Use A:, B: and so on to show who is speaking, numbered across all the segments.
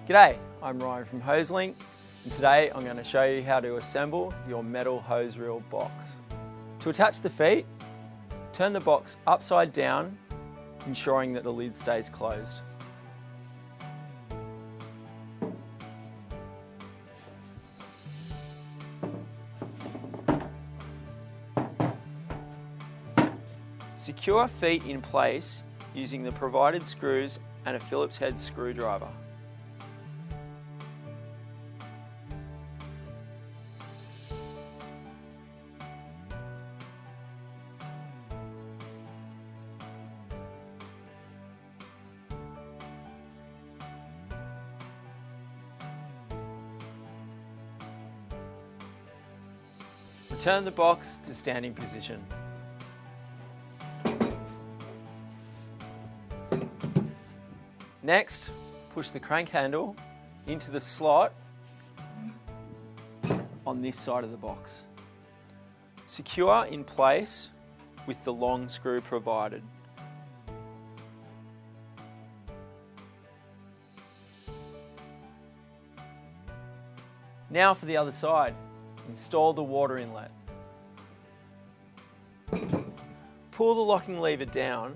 A: G'day, I'm Ryan from Hoselink, and today I'm going to show you how to assemble your metal hose reel box. To attach the feet, turn the box upside down, ensuring that the lid stays closed. Secure feet in place using the provided screws and a Phillips head screwdriver. Return the box to standing position. Next, push the crank handle into the slot on this side of the box. Secure in place with the long screw provided. Now for the other side. Install the water inlet. Pull the locking lever down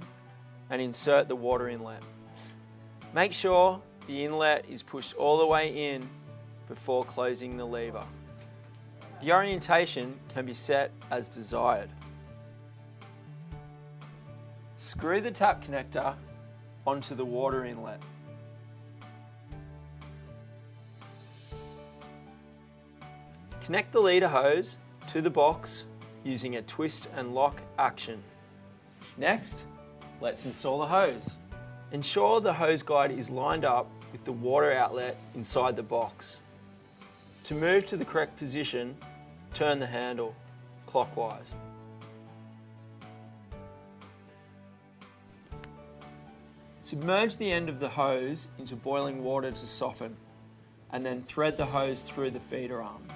A: and insert the water inlet. Make sure the inlet is pushed all the way in before closing the lever. The orientation can be set as desired. Screw the tap connector onto the water inlet. Connect the leader hose to the box using a twist and lock action. Next, let's install the hose. Ensure the hose guide is lined up with the water outlet inside the box. To move to the correct position, turn the handle clockwise. Submerge the end of the hose into boiling water to soften, and then thread the hose through the feeder arm.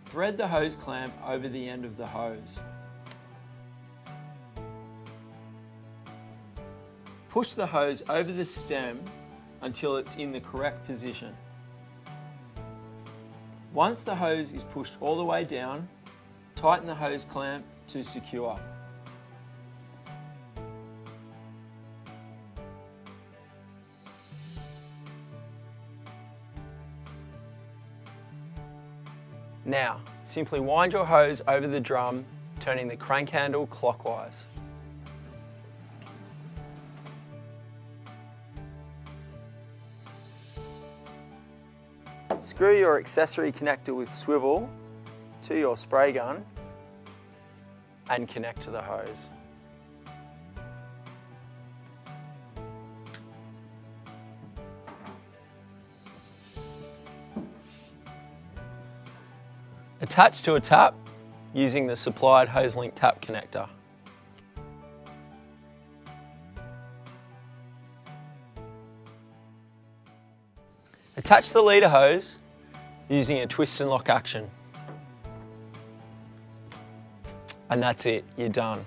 A: Thread the hose clamp over the end of the hose. Push the hose over the stem until it's in the correct position. Once the hose is pushed all the way down, tighten the hose clamp to secure. Now, simply wind your hose over the drum, turning the crank handle clockwise. Screw your accessory connector with swivel to your spray gun and connect to the hose. Attach to a tap using the supplied Hoselink tap connector. Attach the leader hose using a twist and lock action. And that's it, you're done.